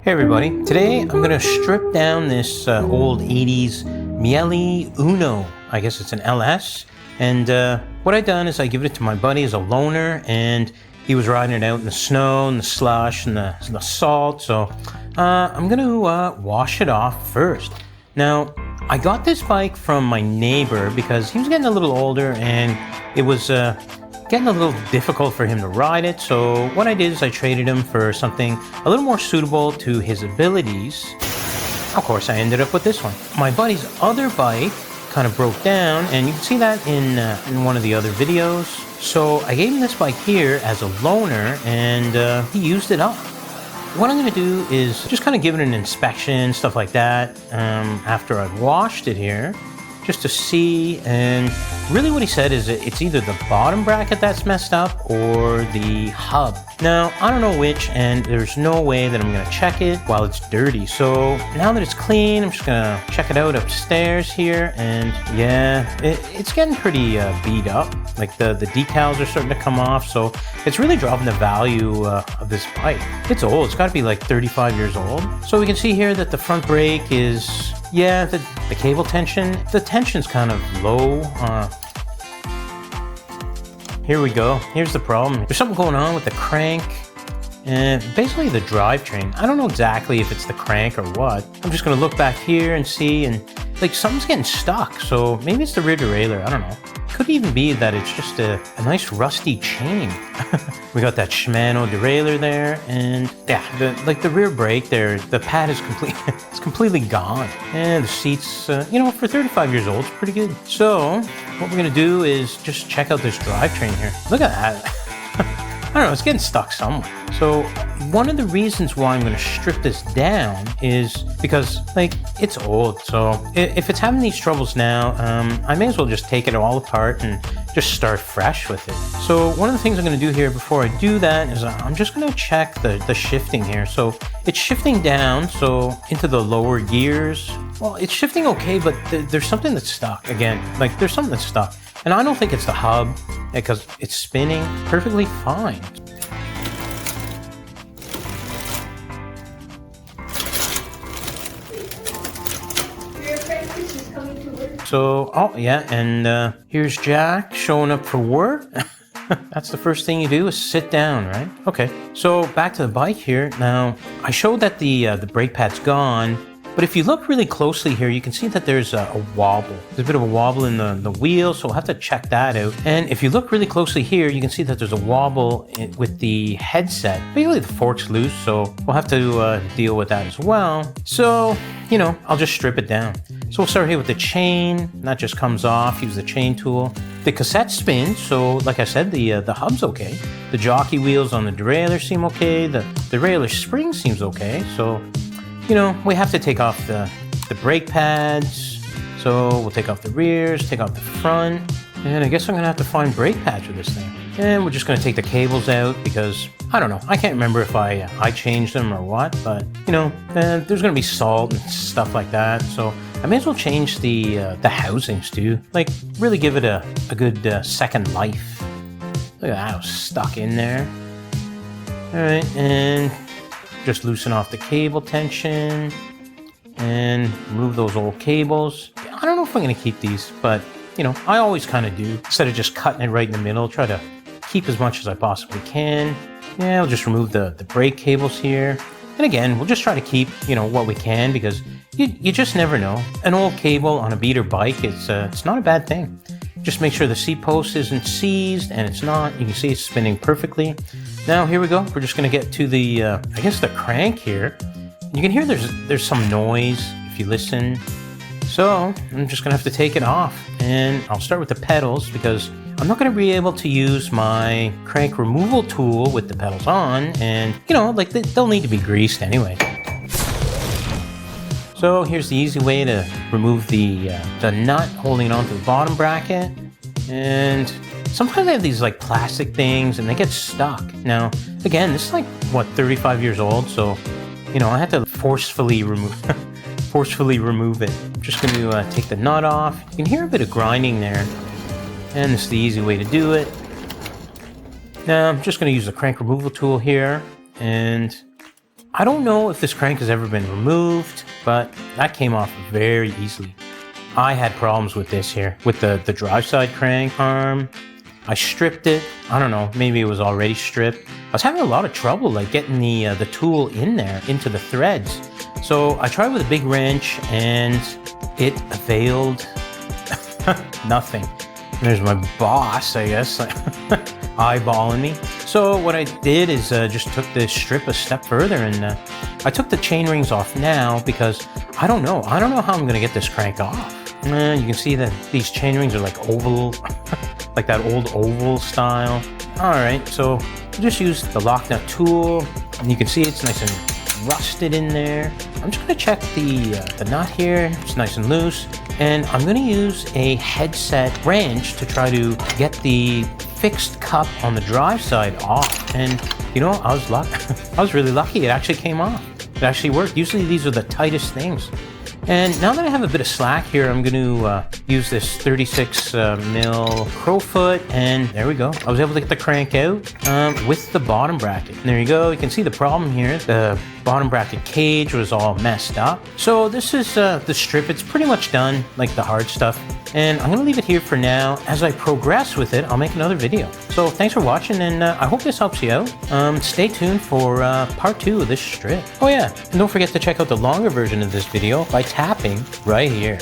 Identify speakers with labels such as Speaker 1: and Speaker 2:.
Speaker 1: Hey everybody, today I'm going to strip down this old 80s Miele Uno. I guess it's an LS. And what I done is I give it to my buddy as a loaner, and he was riding it out in the snow and the slush and the salt. So I'm going to wash it off first. Now, I got this bike from my neighbor because he was getting a little older and it was getting a little difficult for him to ride it. So what I did is I traded him for something a little more suitable to his abilities. Of course, I ended up with this one. My buddy's other bike kind of broke down, and you can see that in one of the other videos. So I gave him this bike here as a loaner, and he used it up. What I'm going to do is just kind of give it an inspection, stuff like that, after I've washed it here, just to see. And really what he said is that it's either the bottom bracket that's messed up or the hub. Now, I don't know which, and there's no way that I'm going to check it while it's dirty. So now that it's clean, I'm just going to check it out upstairs here. And yeah, it's getting pretty beat up. Like the decals are starting to come off. So it's really dropping the value of this bike. It's old. It's got to be like 35 years old. So we can see here that the front brake is, yeah, the cable tension. The tension's kind of low. Here we go. Here's the problem. There's something going on with the crank and basically the drivetrain. I don't know exactly if it's the crank or what. I'm just going to look back here and see, and like something's getting stuck. So maybe it's the rear derailleur. I don't know. Could even be that it's just a nice rusty chain. We got that Shimano derailleur there, and yeah, the rear brake there, the pad is it's completely gone. And the seats, for 35 years old, it's pretty good. So what we're gonna do is just check out this drivetrain here. Look at that. I don't know, it's getting stuck somewhere. So one of the reasons why I'm going to strip this down is because, like, it's old. So if it's having these troubles now, I may as well just take it all apart and just start fresh with it. So one of the things I'm going to do here before I do that is I'm just going to check the shifting here. So it's shifting down, so into the lower gears. Well, it's shifting okay, but there's something that's stuck again. Like, there's something that's stuck. And I don't think it's the hub, because it's spinning perfectly fine. So, oh yeah, and here's Jack showing up for work. That's the first thing you do is sit down, right? Okay, so back to the bike here. Now, I showed that the brake pad's gone. But if you look really closely here, you can see that there's a wobble. There's a bit of a wobble in the wheel, so we'll have to check that out. And if you look really closely here, you can see that there's a wobble with the headset. Basically, the fork's loose, so we'll have to deal with that as well. So, I'll just strip it down. So we'll start here with the chain. That just comes off. Use the chain tool. The cassette spins, so like I said, the hub's okay. The jockey wheels on the derailleur seem okay. The derailleur spring seems okay. So, we have to take off the brake pads. So we'll take off the rears, take off the front. And I guess I'm going to have to find brake pads for this thing. And we're just going to take the cables out because, I don't know, I can't remember if I changed them or what. But, there's going to be salt and stuff like that. So I may as well change the housings too. Like, really give it a good second life. Look at that, I was stuck in there. All right, and just loosen off the cable tension and remove those old cables. I don't know if I'm going to keep these, but, I always kind of do. Instead of just cutting it right in the middle, try to keep as much as I possibly can. Yeah, we'll just remove the brake cables here. And again, we'll just try to keep, what we can, because you just never know. An old cable on a beater bike, it's not a bad thing. Just make sure the seat post isn't seized, and it's not. You can see it's spinning perfectly. Now, here we go. We're just going to get to the, I guess, the crank here. You can hear there's some noise if you listen. So I'm just going to have to take it off. And I'll start with the pedals, because I'm not going to be able to use my crank removal tool with the pedals on. And, they'll need to be greased anyway. So here's the easy way to remove the nut holding onto the bottom bracket. And sometimes they have these like plastic things and they get stuck. Now, again, this is like, 35 years old. So, I had to forcefully remove it. I'm just going to take the nut off. You can hear a bit of grinding there. And this is the easy way to do it. Now, I'm just going to use the crank removal tool here. And I don't know if this crank has ever been removed, but that came off very easily. I had problems with this here, with the drive side crank arm. I stripped it. I don't know, maybe it was already stripped. I was having a lot of trouble like getting the tool in there, into the threads. So I tried with a big wrench and it availed nothing. There's my boss, I guess, eyeballing me. So what I did is just took this strip a step further, and I took the chain rings off now because I don't know how I'm gonna get this crank off. You can see that these chain rings are like oval, like that old oval style. All right, so I just used the lock nut tool, and you can see it's nice and rusted in there. I'm just gonna check the nut here. It's nice and loose. And I'm gonna use a headset wrench to try to get the fixed cup on the drive side off. And you know, I was really lucky. It actually came off. It actually worked. Usually these are the tightest things. And now that I have a bit of slack here, I'm going to use this 36 mil crowfoot, and there we go. I was able to get the crank out with the bottom bracket. And there you go. You can see the problem here. The bottom bracket cage was all messed up. So this is the strip. It's pretty much done, like the hard stuff. And I'm going to leave it here for now. As I progress with it, I'll make another video. So thanks for watching, and I hope this helps you out. Stay tuned for part 2 of this strip. Oh yeah, and don't forget to check out the longer version of this video by tapping right here.